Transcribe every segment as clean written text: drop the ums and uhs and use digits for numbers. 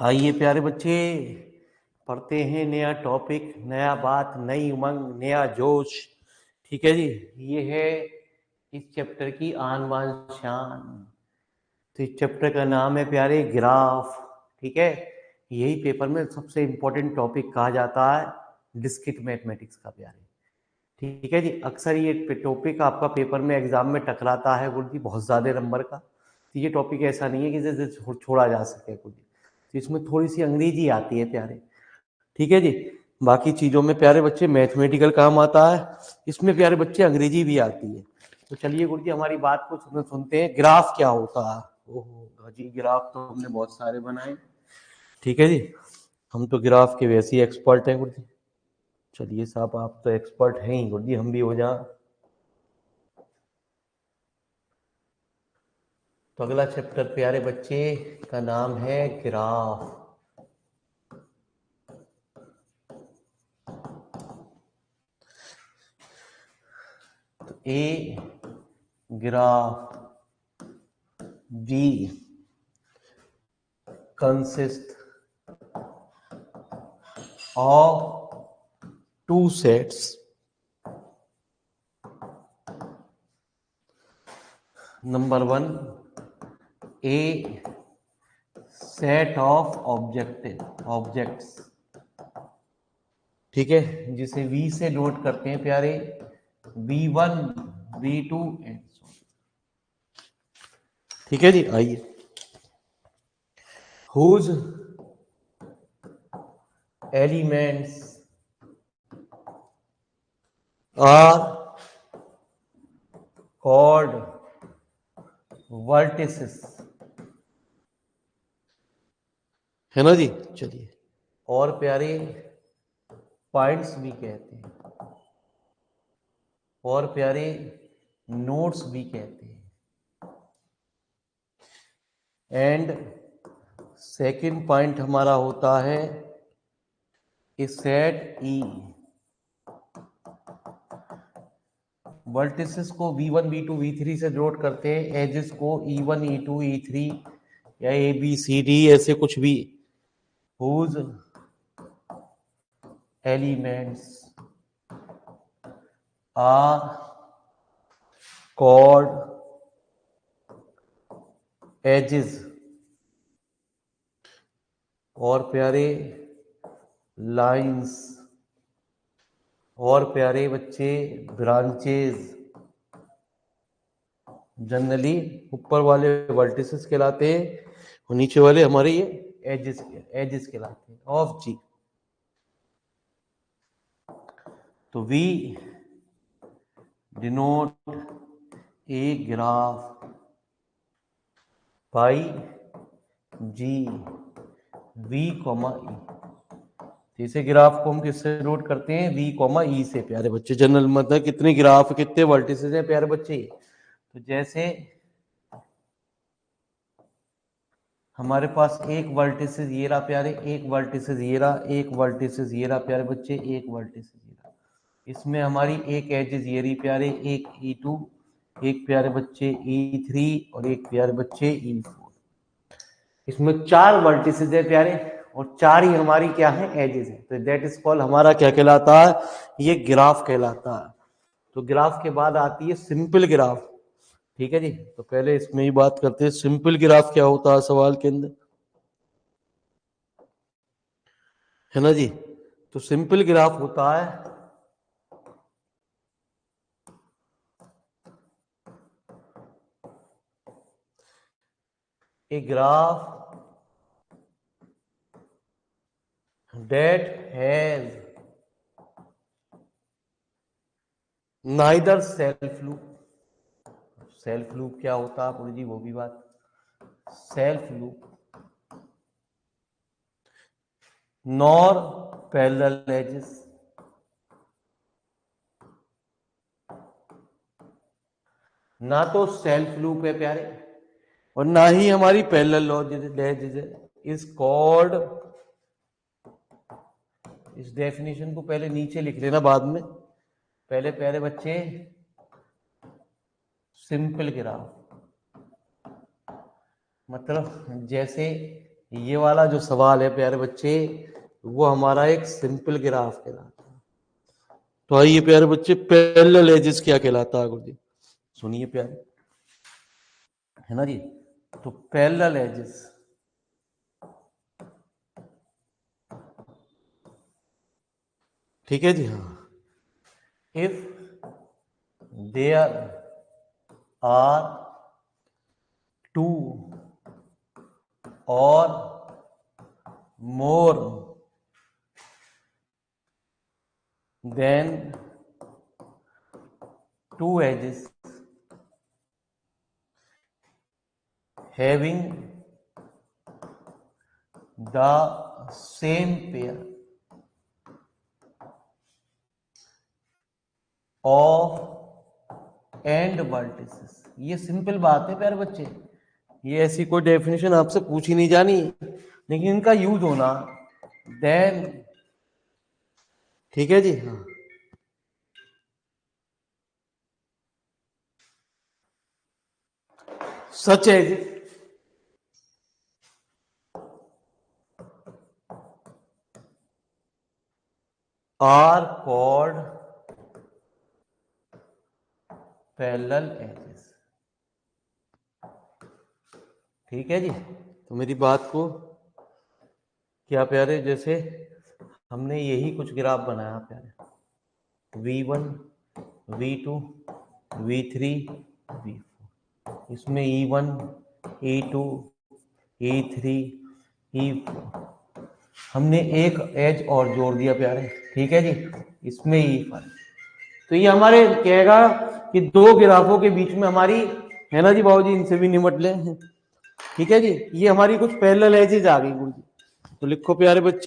आइए प्यारे बच्चे, पढ़ते हैं नया टॉपिक, नया बात, नई उमंग, नया जोश। ठीक है जी। ये है इस चैप्टर की आन बान शान। तो इस चैप्टर का नाम है प्यारे ग्राफ। ठीक है। यही पेपर में सबसे इंपॉर्टेंट टॉपिक कहा जाता है डिस्क्रीट मैथमेटिक्स का प्यारे। ठीक है जी। अक्सर ये टॉपिक आपका पेपर में एग्जाम में टकराता है गुरु जी, बहुत ज़्यादा नंबर का। तो ये टॉपिक ऐसा नहीं है कि जैसे छोड़ा जा सके गुरु जी। तो इसमें थोड़ी सी अंग्रेजी आती है प्यारे। ठीक है जी। बाकी चीज़ों में प्यारे बच्चे मैथमेटिकल काम आता है, इसमें प्यारे बच्चे अंग्रेजी भी आती है। तो चलिए गुरु जी हमारी बात को सुनते हैं। ग्राफ क्या होता है? ओहो जी, ग्राफ तो हमने बहुत सारे बनाए। ठीक है जी। हम तो ग्राफ के वैसे ही एक्सपर्ट हैं गुरु जी। चलिए साहब, आप तो एक्सपर्ट हैं ही गुरु जी, हम भी हो जा। तो अगला चैप्टर प्यारे बच्चे का नाम है ग्राफ। तो a graph be consist of two sets. Number one, a set of objects. ठीक है, जिसे V से नोट करते हैं प्यारे, V1, V2 एंड सो। ठीक है जी। आइए, whose elements are called vertices, है ना जी। चलिए, और प्यारे पॉइंट्स भी कहते हैं, और प्यारे नोट्स भी कहते हैं। एंड सेकंड पॉइंट हमारा होता है सेट ई। वर्टिसेस को V1, V2, V3 से नोट करते हैं, एजेस को E1, E2, E3 या ABCD ऐसे कुछ भी। whose elements are called edges, और प्यारे लाइंस, और प्यारे बच्चे ब्रांचेस। जनरली ऊपर वाले वर्टिसेस कहलाते हैं और नीचे वाले हमारे ये एजेस कहलाते हैं ऑफ जी। तो we denote a graph by G V comma E. इसे ग्राफ को हम किससे नोट करते हैं? वी कॉमा ई से प्यारे बच्चे। जनरल मतलब कितने ग्राफ, कितने वर्टिसेस हैं प्यारे बच्चे। तो जैसे हमारे पास एक वर्टिसेस ये रहा प्यारे, एक वर्टिसेस ये रहा, एक वर्टिसेस ये रहा प्यारे बच्चे, एक वर्टिसेस ये रहा। इसमें हमारी एक एजेस ये रही प्यारे, एक E2, एक प्यारे बच्चे E3 और एक प्यारे बच्चे E4। इसमें 4 वर्टिसेस है प्यारे, और 4 ही हमारी क्या है? एजेस है। तो दैट इज कॉल्ड, हमारा क्या कहलाता है? ये ग्राफ कहलाता है। तो ग्राफ के बाद आती है सिंपल ग्राफ। ठीक है जी। तो पहले इसमें ही बात करते हैं सिंपल ग्राफ क्या होता है सवाल के अंदर, है ना जी। तो सिंपल ग्राफ होता है a graph that has neither self loop। Self loop क्या होता है पूरी जी, वो भी बात। Self loop nor parallel edges, ना तो सेल्फ लूप है प्यारे और ना ही हमारी पैरेलल एजेस है। इज कॉल्ड, इस डेफिनेशन को पहले नीचे लिख लेना बाद में, पहले प्यारे बच्चे सिंपल ग्राफ। मतलब जैसे ये वाला जो सवाल है प्यारे बच्चे, वो हमारा एक सिंपल ग्राफ कहलाता है। तो आइए प्यारे बच्चे, पैरेलल एजेस क्या कहलाता है गुरुजी, सुनिए प्यारे, है ना जी। तो पैरेलल एजेस, ठीक है जी, हाँ, इफ देयर आर टू और more than two edges having the same pair of end vertices। ये सिंपल बात है प्यारे बच्चे, ये ऐसी कोई डेफिनेशन आपसे पूछी नहीं जानी, लेकिन इनका यूज होना देन, ठीक है जी, हाँ, such edge are called parallel edges. ठीक है जी। तो मेरी बात को क्या प्यारे, जैसे हमने यही कुछ ग्राफ बनाया प्यारे, V1, V2, V3, V4, इसमें E1, E2, E3, E4, हमने एक एज और जोड़ दिया प्यारे, ठीक है जी, इसमें E5। तो ये हमारे कहेगा कि दो ग्राफों के बीच में हमारी, है ना जी बाबूजी, इनसे भी निपट ले, ठीक है जी, ये हमारी कुछ पैरेलल एजेज आ गई गुरु जी। तो लिखो प्यारे बच्चे,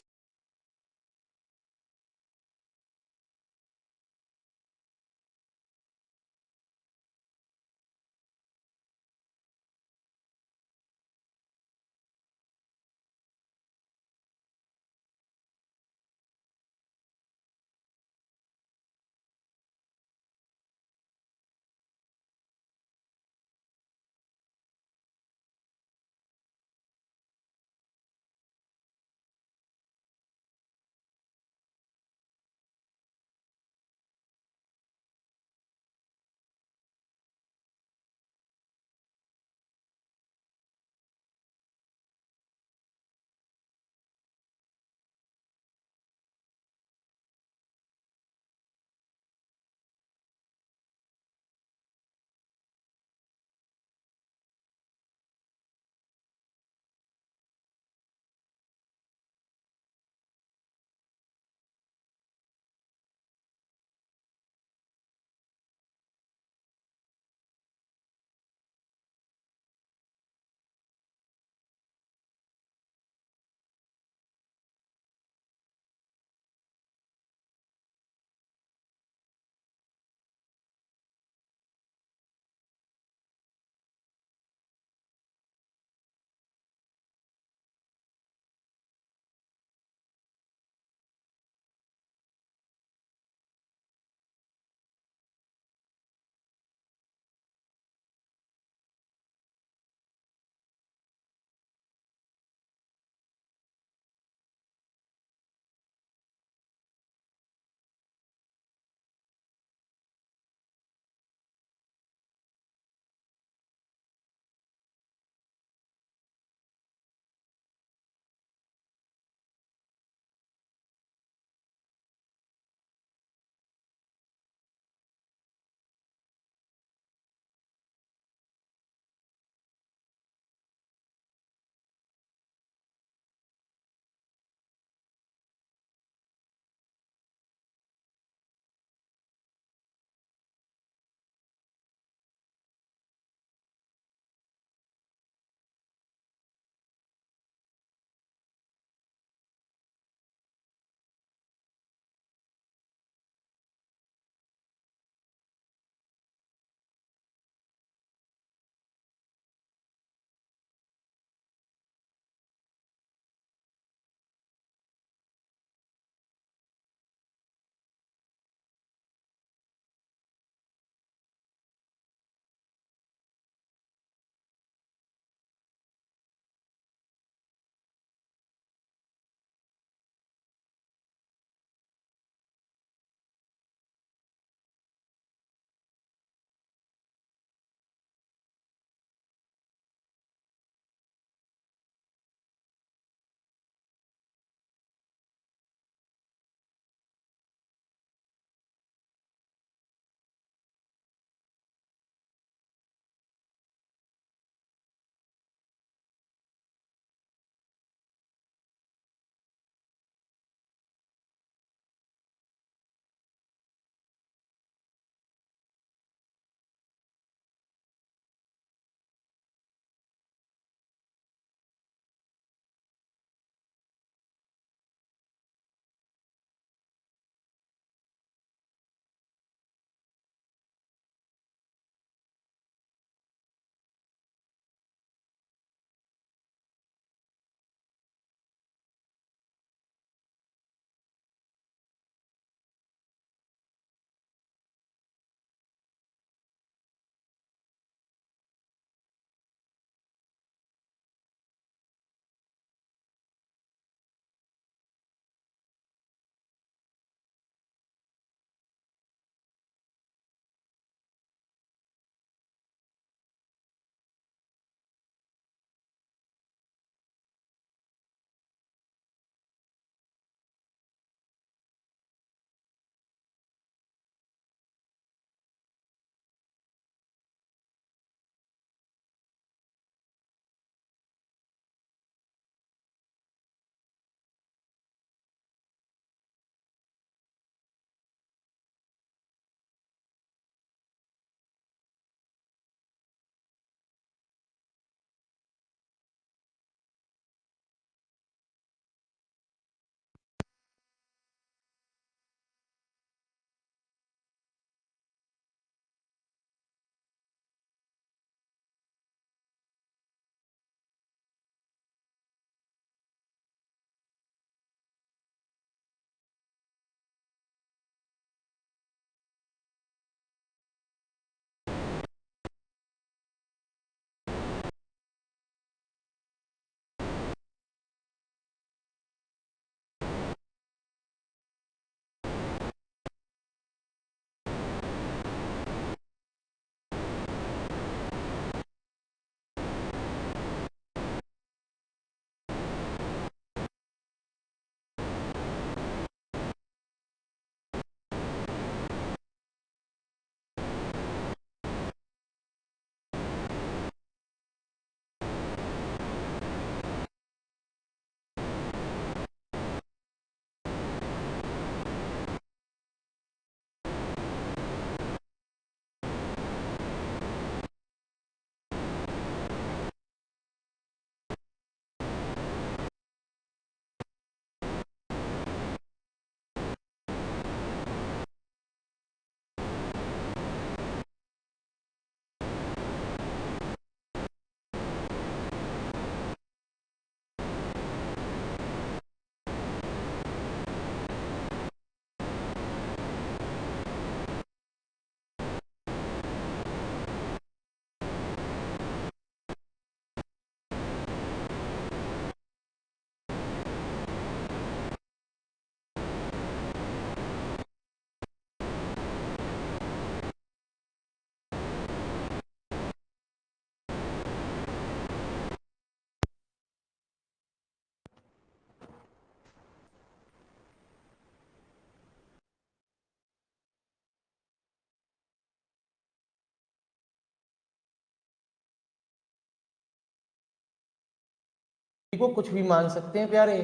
को कुछ भी मान सकते हैं प्यारे,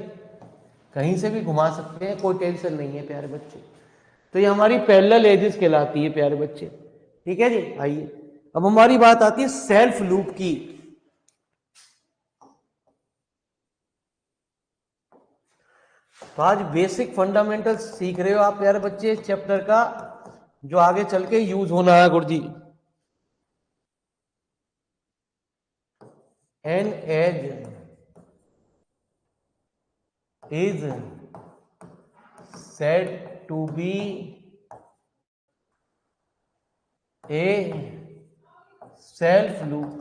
कहीं से भी घुमा सकते हैं, कोई टेंशन नहीं है प्यारे बच्चे। तो ये हमारी पैरेलल एजेस कहलाती है प्यारे बच्चे। ठीक है जी। आइए अब हमारी बात आती है सेल्फ लूप की। तो आज बेसिक फंडामेंटल्स सीख रहे हो आप प्यारे बच्चे इस चैप्टर का, जो आगे चल के यूज होना है Guruji. An edge is said to be a self loop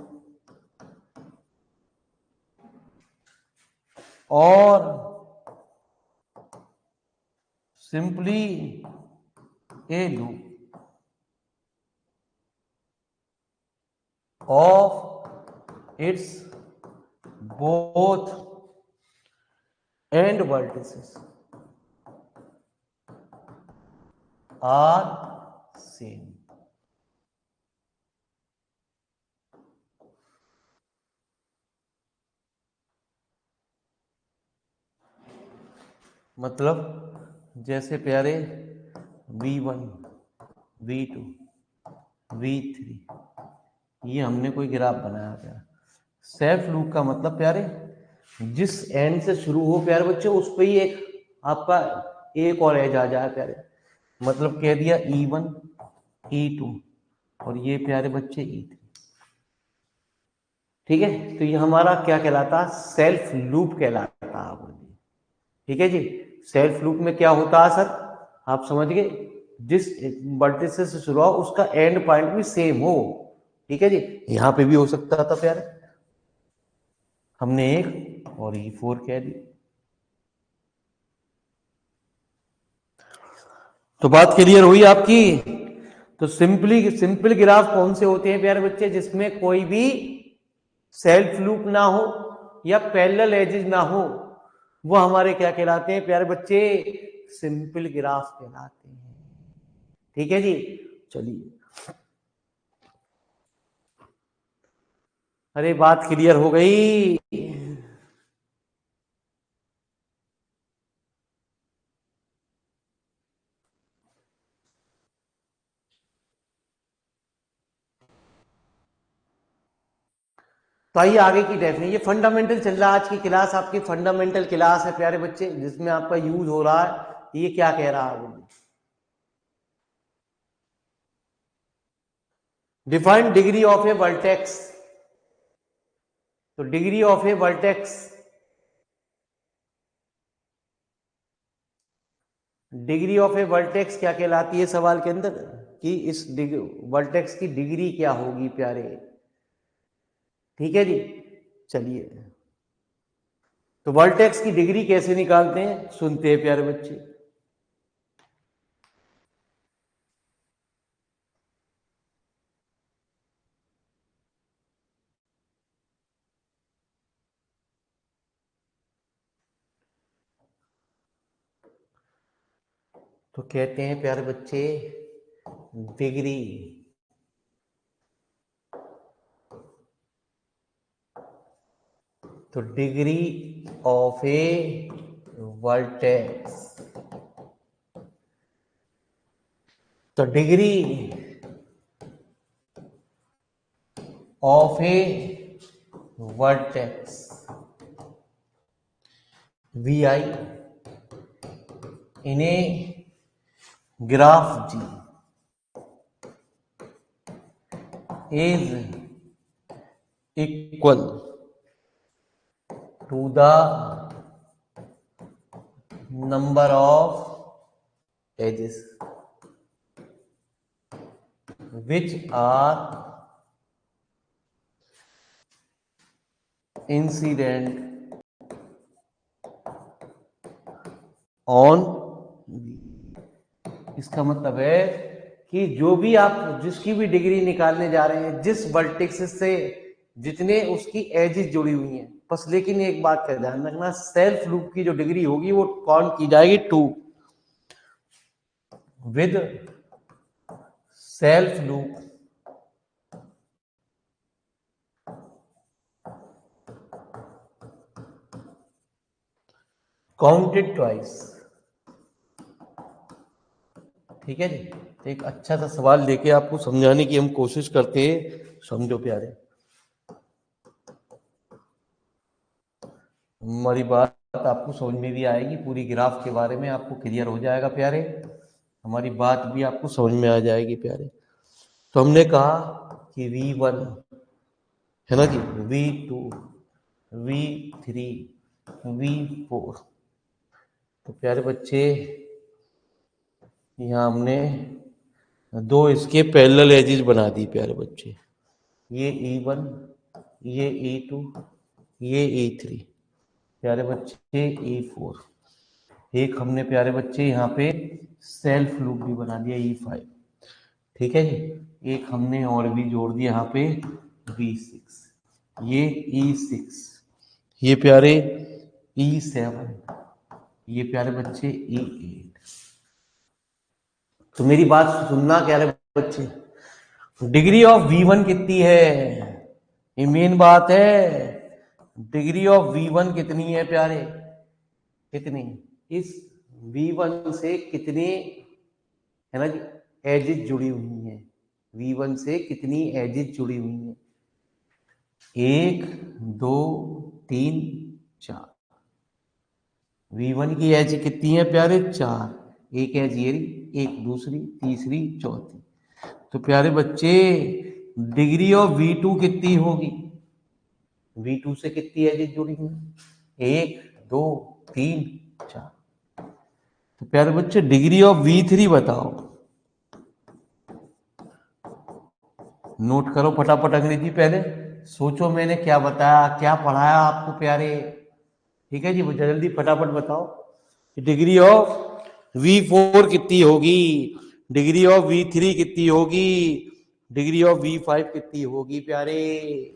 or simply a loop of its both end vertices are same। मतलब जैसे प्यारे V1 V2 V3 ये हमने कोई ग्राफ बनाया प्यारे। सेल्फ लूप का मतलब प्यारे जिस एंड से शुरू हो प्यारे बच्चे उस पे ही एक आपका एक और एज आ जाए प्यारे। मतलब कह दिया E1 E2 और ये प्यारे बच्चे E3। ठीक है, तो ये हमारा क्या कहलाता, सेल्फ लूप कहलाता है। ठीक है जी। सेल्फ लूप में क्या होता है सर, आप समझ गए, जिस वर्टिसेस से शुरू हो उसका एंड पॉइंट भी सेम हो। ठीक है जी। यहां पे भी हो सकता था प्यारे, हमने एक और E4 कह दी। तो बात क्लियर हुई आपकी। तो सिंपल ग्राफ कौन से होते हैं प्यारे बच्चे, जिसमें कोई भी सेल्फ लूप ना हो या पैरेलल एजेस ना हो, वो हमारे क्या कहलाते हैं प्यारे बच्चे, सिंपल ग्राफ कहलाते हैं। ठीक है जी। चलिए, अरे बात क्लियर हो गई। तो आइए आगे की डेफिनेशन, ये फंडामेंटल चल रहा है आज की क्लास, आपकी फंडामेंटल क्लास है प्यारे बच्चे, जिसमें आपका यूज हो रहा है। ये क्या कह रहा है, defined degree of a vertex. तो degree of a vertex, degree of a vertex क्या कहलाती है सवाल के अंदर, कि इस वर्टेक्स की डिग्री क्या होगी प्यारे। ठीक है जी। चलिए, तो वर्टेक्स की डिग्री कैसे निकालते हैं, सुनते हैं प्यारे बच्चे। तो कहते हैं प्यारे बच्चे डिग्री तो डिग्री ऑफ ए वर्टेक्स, तो degree of a vertex V I in a graph G is equal to the number of edges which are incident on इसका मतलब है कि जो भी आप जिसकी भी डिग्री निकालने जा रहे हैं, जिस वर्टेक्स से जितने उसकी एजेस जुड़ी हुई हैं, बस लेकिन एक बात का ध्यान रखना, सेल्फ लूप की जो डिग्री होगी वो काउंट की जाएगी 2 with self loop counted twice. ठीक है जी। तो एक अच्छा सा सवाल लेके आपको समझाने की हम कोशिश करते हैं, समझो प्यारे। हमारी बात आपको समझ में भी आएगी, पूरी ग्राफ के बारे में आपको क्लियर हो जाएगा प्यारे, हमारी बात भी आपको समझ में आ जाएगी प्यारे। तो हमने कहा कि V1 है ना जी, V2, V3, V4। तो प्यारे बच्चे यहाँ हमने दो इसके पैरेलल एजेस बना दी प्यारे बच्चे, ये E1, ये E2, ये E3, प्यारे बच्चे E4। एक हमने प्यारे बच्चे यहाँ पे सेल्फ लूप भी बना दिया E5। ठीक है जी। एक हमने और भी जोड़ दिया यहाँ पे V6, ये E6, ये प्यारे E7, ये प्यारे बच्चे E8। तो मेरी बात सुनना प्यारे बच्चे, डिग्री ऑफ V1 कितनी है, ये मेन बात है। डिग्री ऑफ V1 कितनी है प्यारे, कितनी, इस V1 से कितने, है ना जी, एजेस जुड़ी हुई हैं, V1 से कितनी एजेस जुड़ी हुई हैं, 1, 2, 3, 4। V1 की एज कितनी है प्यारे, 4। एक एज ये रही, एक दूसरी, तीसरी, चौथी। तो प्यारे बच्चे डिग्री ऑफ V2 कितनी होगी, V2 से कितनी एजेस जुड़ी हुई, 1, 2, 3, 4। तो प्यारे बच्चे डिग्री ऑफ V3 बताओ, नोट करो फटाफट अंग्रेजी, पहले सोचो मैंने क्या बताया, क्या पढ़ाया आपको प्यारे। ठीक है जी, वो जल्दी फटाफट बताओ डिग्री ऑफ V4 कितनी होगी, डिग्री ऑफ V3 कितनी होगी, डिग्री ऑफ V5 कितनी होगी प्यारे।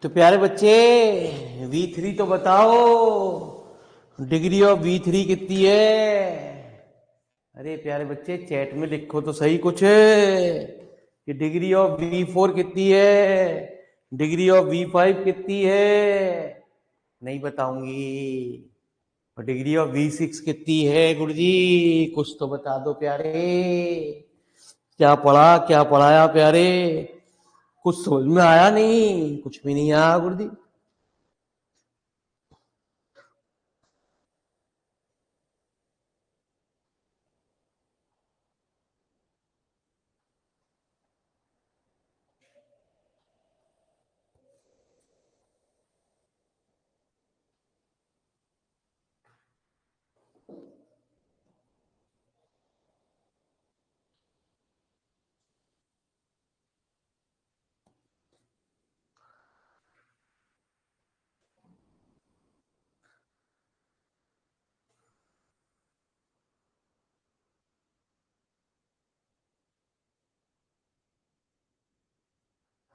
तो प्यारे बच्चे V3 तो बताओ, डिग्री ऑफ V3 कितनी है। अरे प्यारे बच्चे चैट में लिखो तो सही कुछ, कि डिग्री ऑफ V4 कितनी है, डिग्री ऑफ V5 कितनी है? नहीं बताऊंगी। और डिग्री ऑफ V6 कितनी है गुरुजी? कुछ तो बता दो प्यारे। क्या पढ़ा, क्या पढ़ाया प्यारे? कुछ समझ में आया नहीं? कुछ भी नहीं आया गुरुजी।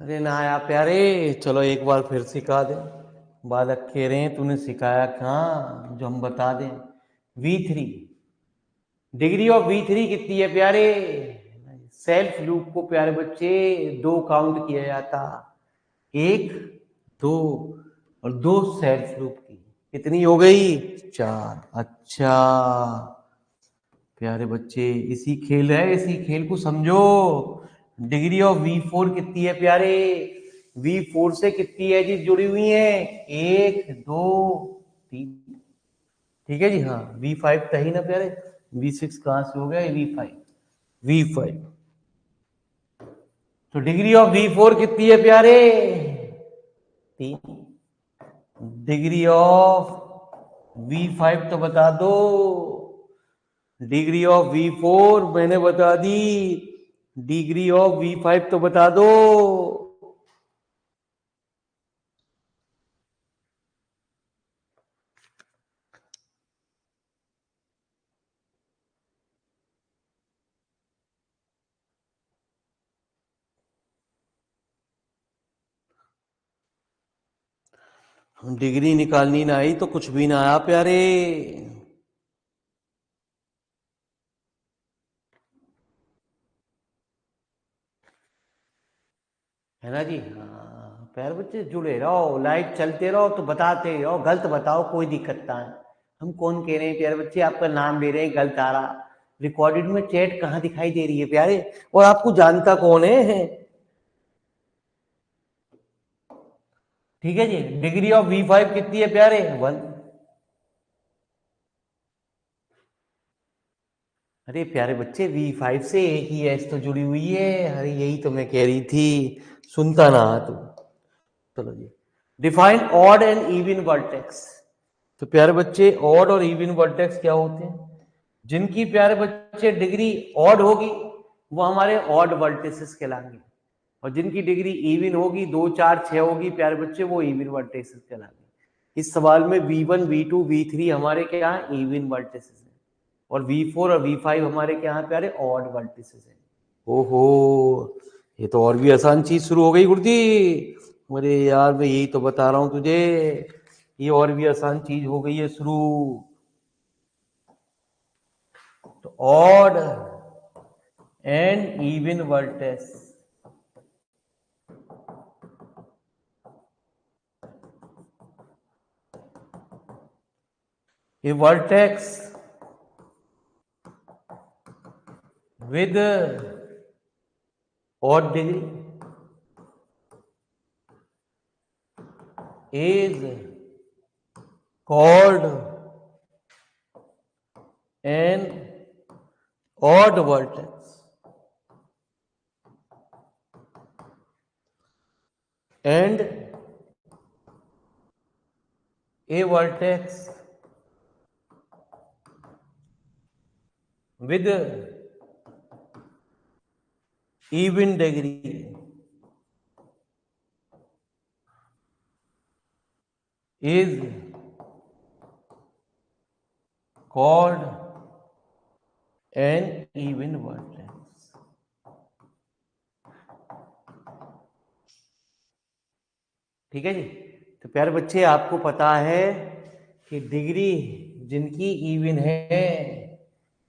अरे ना आया प्यारे, चलो एक बार फिर सिखा दे। बालक कह रहे हैं तूने सिखाया कहाँ जो हम बता दें। V3, डिग्री ऑफ V3 कितनी है प्यारे? सेल्फ लूप को प्यारे बच्चे दो काउंट किया जाता, एक, दो, और दो सेल्फ लूप की कितनी हो गई? 4। अच्छा प्यारे बच्चे, इसी खेल है, इसी खेल को समझो। डिग्री ऑफ V4 कितनी है प्यारे? V4 से कितनी एजेस जुड़ी हुई हैं? 1, 2, 3। ठीक है जी, हाँ। V5 था ही ना प्यारे, V6 कहां से हो गया? V5। V5 तो डिग्री ऑफ V4 कितनी है प्यारे? 3। डिग्री ऑफ V5 तो बता दो। डिग्री ऑफ V4 मैंने बता दी, डिग्री ऑफ V5 तो बता दो। डिग्री निकालनी ना आई तो कुछ भी ना आया प्यारे। है ना जी, हाँ। प्यारे बच्चे जुड़े रहो, लाइव चलते रहो तो बताते रहो, गलत बताओ कोई दिक्कत ना है। हम कौन कह रहे हैं प्यारे बच्चे आपका नाम ले रहे हैं गलत आ रहा, रिकॉर्डेड में चैट कहाँ दिखाई दे रही है प्यारे? और आपको जानता कौन है? ठीक है जी, डिग्री ऑफ V5 कितनी है प्यारे? 1। अरे प्यारे बच्चे, V5 से एक ही एस तो जुड़ी हुई है। अरे यही तो मैं कह रही थी, सुनता ना तू। चलो जी, define odd and even vertex. तो प्यारे बच्चे, ऑड और इवन वर्टेक्स क्या होते हैं? जिनकी प्यारे बच्चे डिग्री ऑड होगी वो हमारे ऑड वर्टिसेस कहलाएंगे, और जिनकी डिग्री इवन होगी, 2, 4, 6 होगी प्यारे बच्चे, वो इवन वर्टिसेस कहलाएंगे। इस सवाल में V1, V2, V3 हमारे क्या है? इवन वर्टिसेस है। और V4 और V5 हमारे क्या है प्यारे? ऑड वर्टिसेस है। ओहो, ये तो और भी आसान चीज शुरू हो गई गुरुजी। अरे यार, मैं यही तो बता रहा हूं तुझे, ये और भी आसान चीज हो गई है शुरू। तो odd and even vertex, a vertex with odd degree is called an odd vertex, and a vertex with even degree is called an even vertex। ठीक है जी, तो प्यारे बच्चे आपको पता है कि डिग्री जिनकी इवन है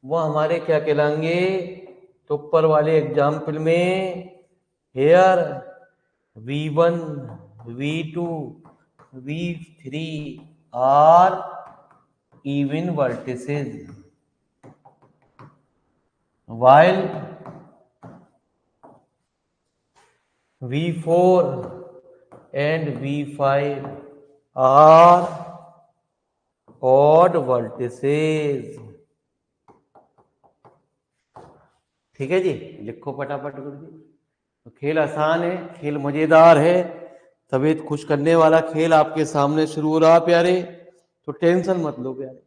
वो हमारे क्या कहलाएंगे? तो ऊपर वाले एग्जाम्पल में hair V1, V2, V3 are even vertices, while V4 and V5 are odd vertices। ठीक है जी, लिखो फटाफट गुरु जी। तो खेल आसान है, खेल मजेदार है, तबीयत खुश करने वाला खेल आपके सामने शुरू हो रहा प्यारे, तो टेंशन मत लो प्यारे।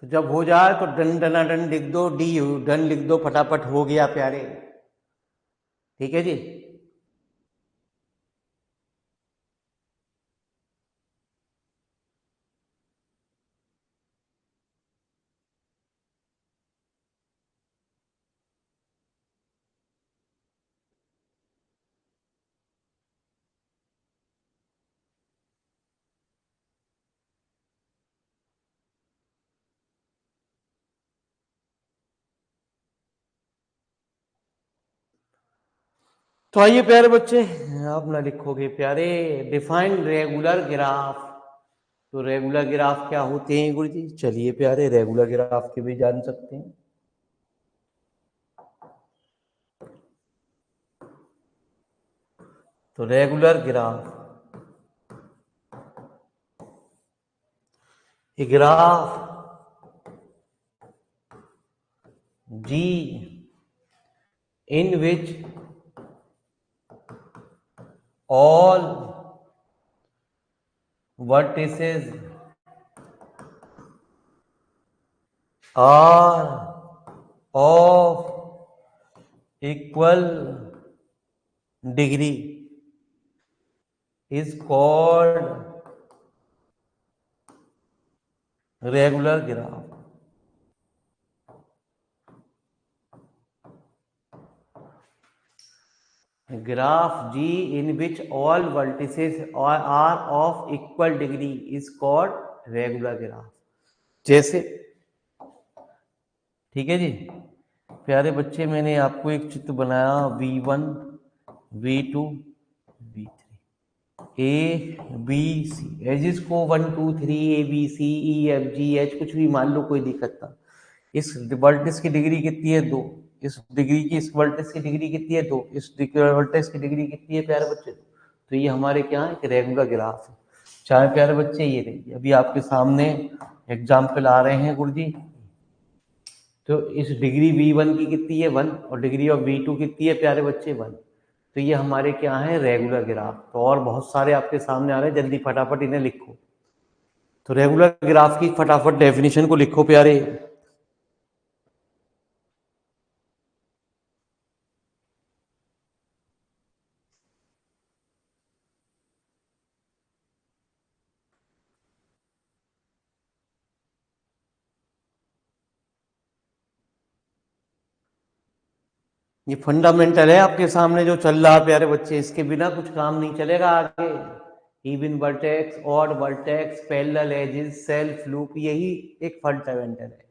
तो जब हो जाए तो डन डना डन लिख दो, डी डन लिख दो, फटाफट हो गया प्यारे। ठीक है जी। तो आइए प्यारे बच्चे, आप ना लिखोगे प्यारे, डिफाइन रेगुलर ग्राफ। तो रेगुलर ग्राफ क्या होते हैं गुरु जी? चलिए प्यारे, रेगुलर ग्राफ के भी जान सकते हैं। तो regular graph, a graph G in which all vertices are of equal degree is called regular graph। Graph G in which all vertices are of equal degree is called regular graph। जैसे, ठीक है जी प्यारे बच्चे, मैंने आपको एक चित्र बनाया V1, V2, V3, A B C, edges को 1 2 3 ABCEFGH कुछ भी मान लो, कोई दिक्कत ना। इस वर्टेक्स की डिग्री कितनी है? 2। इस डिग्री की, इस वर्टेक्स की डिग्री कितनी है? 2। इस वर्टेक्स की डिग्री कितनी है प्यारे बच्चे? तो ये हमारे क्या है? एक रेगुलर ग्राफ है। चाहे प्यारे बच्चे ये देखिए, अभी आपके सामने एग्जाम्पल आ रहे हैं गुरु जी। तो इस डिग्री V1 की कितनी है? 1। और डिग्री ऑफ V2 कितनी है प्यारे बच्चे? 1। तो ये हमारे क्या है? Regular graph. तो और बहुत सारे आपके सामने आ रहे हैं, जल्दी फटाफट इन्हें लिखो। तो रेगुलर ग्राफ की फटाफट डेफिनेशन को लिखो प्यारे। ये फंडामेंटल है आपके सामने जो चल रहा है प्यारे बच्चे, इसके बिना कुछ काम नहीं चलेगा आगे। Even vertex, odd vertex, parallel edges, self loop, यही एक फंडामेंटल है।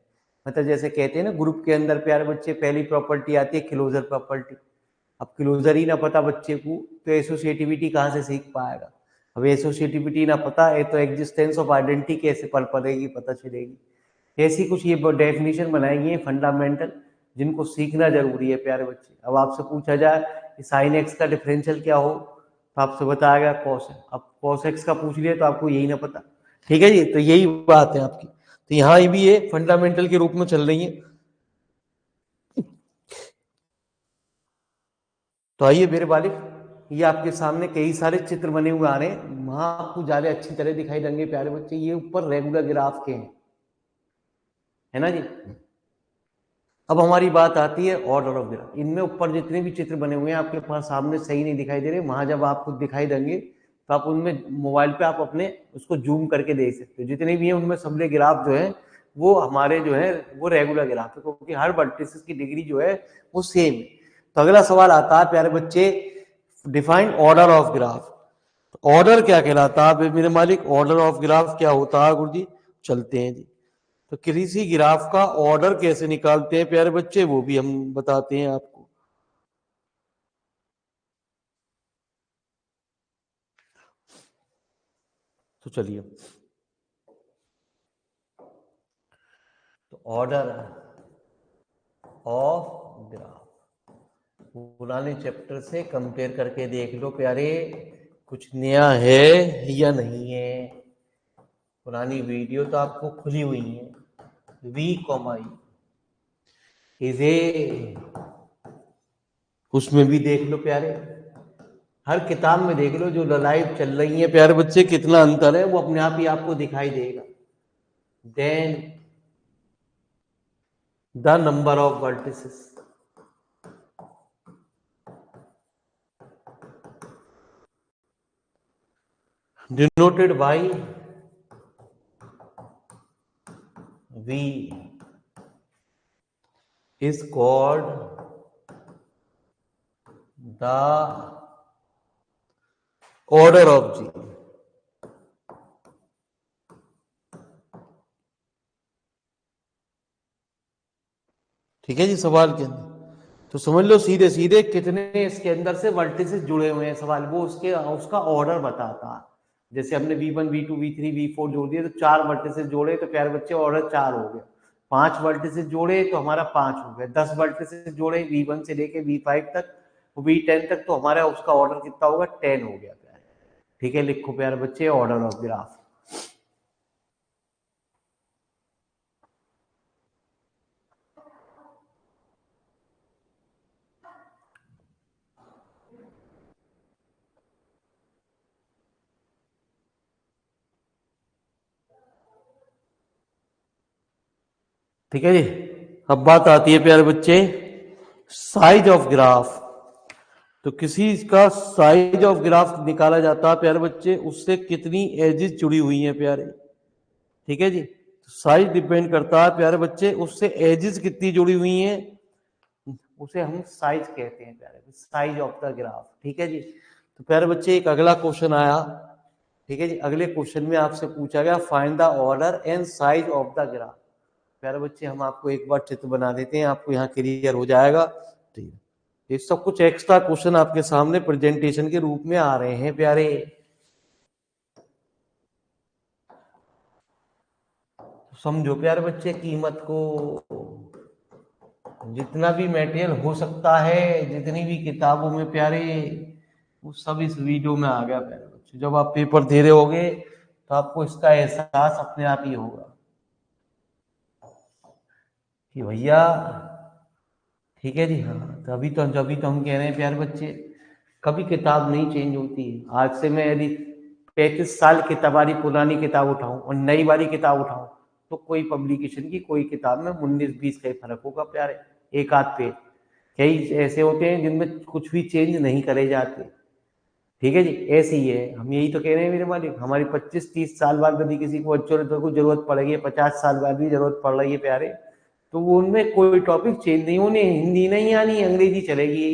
मतलब जैसे कहते हैं ना ग्रुप के अंदर प्यारे बच्चे, पहली प्रॉपर्टी आती है क्लोजर प्रॉपर्टी। अब क्लोजर ही ना पता बच्चे को, तो एसोसिएटिविटी कहाँ से सीख पाएगा? अब एसोसिएटिविटी ना पता है तो एग्जिस्टेंस ऑफ आइडेंटिटी कैसे पल पड़ेगी, पता चलेगी? ऐसी कुछ ये डेफिनेशन बनाएंगे है फंडामेंटल, जिनको सीखना जरूरी है प्यारे बच्चे। अब आपसे पूछा जाए कि साइन एक्स का डिफरेंशियल क्या हो, तो आपसे बताया गया कॉस है। अब कॉस एक्स का पूछ लिया तो आपको यही ना पता। ठीक है जी, तो यही बात है आपकी। तो यहाँ भी ये फंडामेंटल के रूप में चल रही है। तो आइए मेरे बालिक, ये आपके सामने कई सारे चित्र बने हुए आ रहे हैं, वहां आपको ज्यादा अच्छी तरह दिखाई देंगे प्यारे बच्चे। ये ऊपर रेगुलर ग्राफ के हैं, है ना जी। अब हमारी बात आती है ऑर्डर ऑफ ग्राफ। इनमें ऊपर जितने भी चित्र बने हुए हैं आपके पास सामने सही नहीं दिखाई दे रहे, वहां जब आपको दिखाई देंगे तो आप उनमें मोबाइल पे आप अपने उसको जूम करके देख सकते हो। जितने भी हैं उनमें सबले ग्राफ जो है वो हमारे जो है वो रेगुलर ग्राफ है, क्योंकि हर वर्टिसेस की डिग्री जो है वो सेम है। तो अगला सवाल आता है प्यारे बच्चे, define order of graph. Order क्या कहलाता है मेरे मालिक? ऑर्डर ऑफ ग्राफ क्या होता है गुरु जी? चलते हैं जी। तो किसी ग्राफ का ऑर्डर कैसे निकालते हैं प्यारे बच्चे, वो भी हम बताते हैं आपको। तो चलिए, तो ऑर्डर ऑफ ग्राफ पुराने चैप्टर से कंपेयर करके देख लो प्यारे, कुछ नया है या नहीं है। पुरानी वीडियो तो आपको खुली हुई है। वी कॉमा इज ए, उसमें भी देख लो प्यारे, हर किताब में देख लो जो लाइव चल रही है प्यारे बच्चे, कितना अंतर है वो अपने आप ही आपको दिखाई देगा। Then the number of vertices denoted by V is called the order of G। ठीक है जी, सवाल के अंदर तो समझ लो सीधे सीधे कितने इसके अंदर से वर्टिसेस जुड़े हुए हैं सवाल वो उसके उसका ऑर्डर बताता। जैसे हमने V1 V2 V3 V4 जोड़ दिए तो 4 वर्टिसेस जोड़े तो प्यारे बच्चे ऑर्डर 4 हो गया। 5 वर्टिसेस जोड़े तो हमारा 5 हो गया। 10 वर्टिसेस जोड़े V1 से लेके V5 तक, V10 तक, तो हमारा उसका ऑर्डर कितना होगा? 10 हो गया प्यारे। ठीक है, लिखो प्यारे बच्चे ऑर्डर ऑफ ग्राफ। ठीक है जी, अब बात आती है प्यारे बच्चे साइज ऑफ ग्राफ। तो किसी का साइज ऑफ ग्राफ निकाला जाता है प्यारे बच्चे, उससे कितनी एजेस जुड़ी हुई हैं प्यारे। ठीक है जी, तो साइज डिपेंड करता है प्यारे बच्चे उससे एजेस कितनी जुड़ी हुई हैं, उसे हम साइज कहते हैं प्यारे, साइज ऑफ द ग्राफ। ठीक है जी, तो प्यारे बच्चे एक अगला क्वेश्चन आया। ठीक है जी, अगले क्वेश्चन में आपसे पूछा गया find the order and size of the graph. प्यारे बच्चे हम आपको एक बार चित्र बना देते हैं, आपको यहाँ क्लियर हो जाएगा। ठीक है, ये सब कुछ एक्स्ट्रा क्वेश्चन आपके सामने प्रेजेंटेशन के रूप में आ रहे हैं प्यारे। समझो प्यारे बच्चे कीमत को, जितना भी मटेरियल हो सकता है जितनी भी किताबों में प्यारे, वो सब इस वीडियो में आ गया प्यारे बच्चे। जब आप पेपर दे रहे होगे तो आपको इसका एहसास अपने आप ही होगा कि भैया। ठीक है जी, हाँ, तभी तो हम कह रहे हैं प्यारे बच्चे, कभी किताब नहीं चेंज होती। आज से मैं यदि 35 साल किताबारी पुरानी किताब उठाऊं और नई वाली किताब उठाऊं तो कोई पब्लिकेशन की कोई किताब में 19-20 का ही फर्क होगा प्यारे, एक आध पेज। कई ऐसे होते हैं जिनमें कुछ भी चेंज नहीं करे जाते। ठीक है जी, ऐसे ही है, हम यही तो कह रहे हैं मेरे मालिक। हमारी 25-30 साल बाद यदि किसी को अच्छे को जरूरत पड़ेगी, 50 साल बाद भी जरूरत पड़ रही है प्यारे, तो वो उनमें कोई टॉपिक चेंज नहीं, उन्हें हिंदी नहीं आनी, अंग्रेजी चलेगी।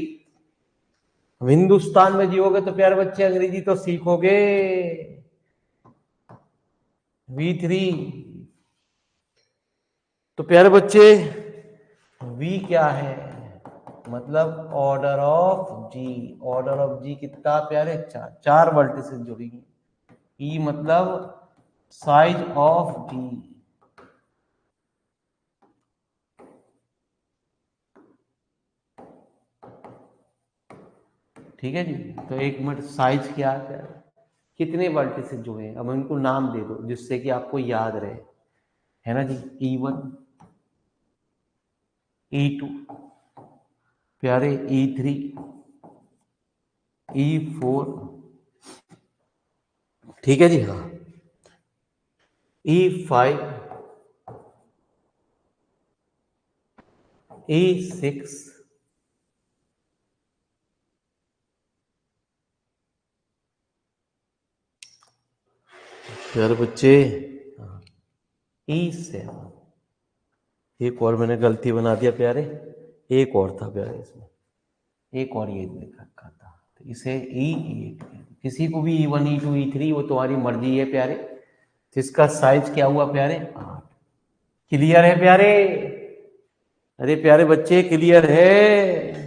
हिंदुस्तान में जियोगे तो प्यारे बच्चे अंग्रेजी तो सीखोगे। V3, तो प्यारे बच्चे V क्या है? मतलब order of G. Order of G कितना प्यारे? 4। 4 वर्टिसेस जुड़ेंगी। ई मतलब साइज ऑफ जी। ठीक है जी, तो एक मिनट, साइज क्या है प्यारे? कितने वर्टिसेस जुड़े हैं, अब इनको नाम दे दो जिससे कि आपको याद रहे, है ना जी। E1, E2 प्यारे, E3, E4, ठीक है जी, हाँ, E5, E6 प्यारे बच्चे E7, एक और मैंने गलती बना दिया प्यारे, एक और था प्यारे इसमें, एक और ये लिख रखा था, तो इसे E8, किसी को भी E1 E2 E3 वो तुम्हारी मर्जी है प्यारे। तो इसका साइज क्या हुआ प्यारे? 8। क्लियर है प्यारे? अरे प्यारे बच्चे क्लियर है?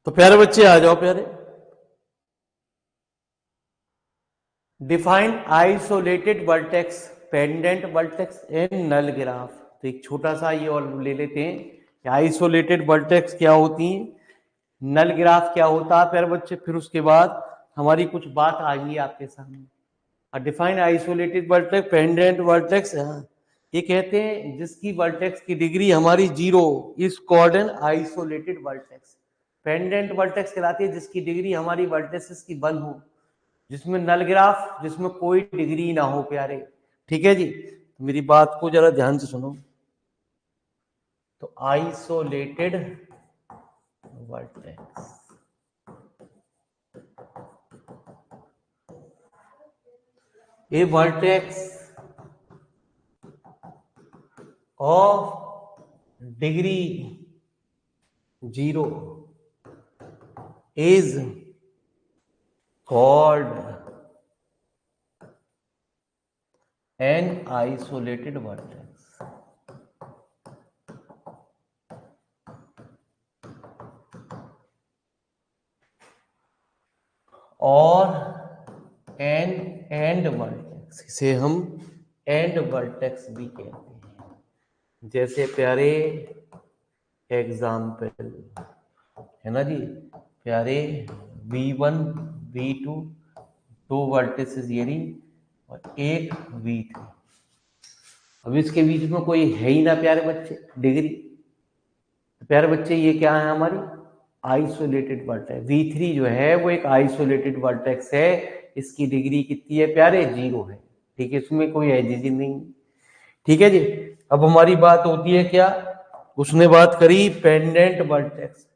तो प्यारे बच्चे आ जाओ प्यारे। Define isolated vertex, pendant vertex and null graph. तो एक छोटा सा ये और ले लेते हैं कि आइसोलेटेड वर्टेक्स क्या होती हैं, नल ग्राफ क्या होता है प्यारे बच्चे, फिर उसके बाद हमारी कुछ बात आ गई आपके सामने। Define isolated vertex, pendant vertex, ये कहते हैं जिसकी वर्टेक्स की डिग्री हमारी 0 is called an isolated vertex. Pendant vertex कहलाती है जिसकी डिग्री हमारी वर्टेक्स की 1 हो, जिसमें नल ग्राफ, जिसमें कोई डिग्री ना हो प्यारे। ठीक है जी, तो मेरी बात को जरा ध्यान से सुनो। तो isolated vertex, A vertex of degree 0 is called an isolated vertex. और एन एंड वर्टेक्स, इसे हम एंड वर्टेक्स भी कहते हैं। जैसे प्यारे एग्जाम्पल है ना जी प्यारे, V1 V2 2 वर्टिसेस ये रही और एक V3। अब इसके बीच में कोई है ही ना प्यारे बच्चे डिग्री, तो प्यारे बच्चे ये क्या है हमारी आइसोलेटेड वर्टेक्स। V3 जो है वो एक आइसोलेटेड वर्टेक्स है, इसकी डिग्री कितनी है प्यारे? 0 है। ठीक है, इसमें कोई एडिशन नहीं। ठीक है जी, अब हमारी बात होती है क्या, उसने बात करी पेंडेंट वर्टेक्स।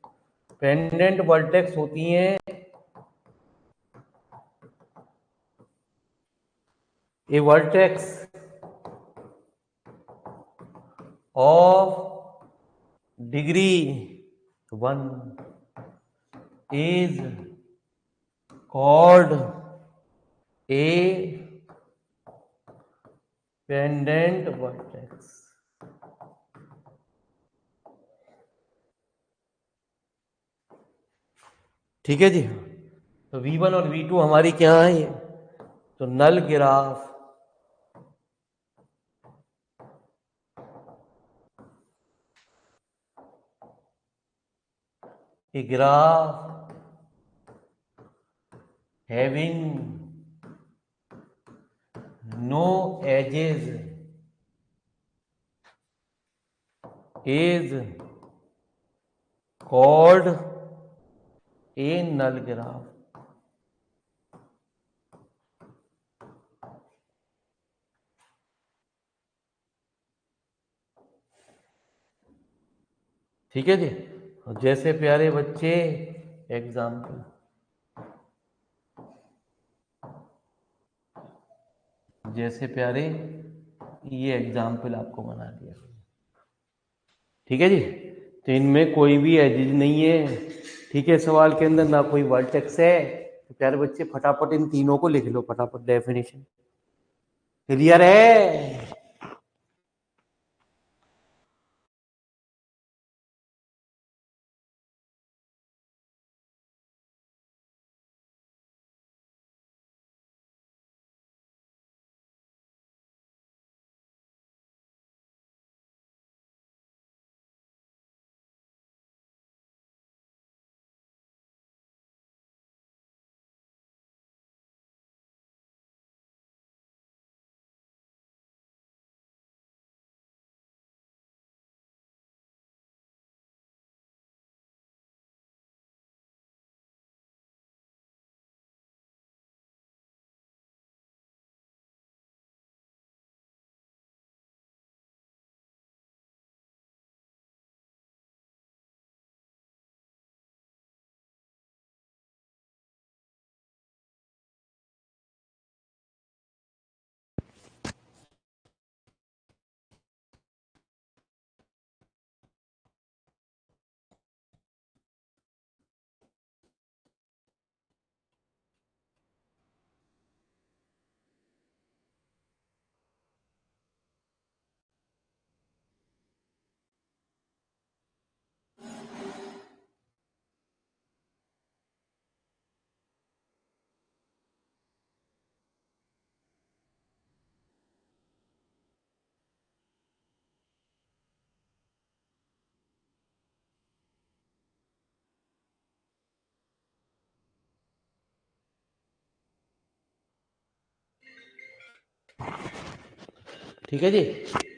पेंडेंट वर्टेक्स होती हैं a vertex of degree 1 is called a pendant vertex। ठीक है जी, तो V1 और V2 हमारी क्या है ये, तो नल graph a graph having no edges is called a null graph। ठीक है जी, जैसे प्यारे बच्चे एग्जाम्पल, जैसे प्यारे ये एग्जाम्पल आपको बना दिया, ठीक है जी। तो इनमें कोई भी एजिज नहीं है, ठीक है। सवाल के अंदर ना कोई वर्टेक्स है। तो प्यारे बच्चे फटाफट इन तीनों को लिख लो, फटाफट डेफिनेशन। क्लियर है? ठीक है जी।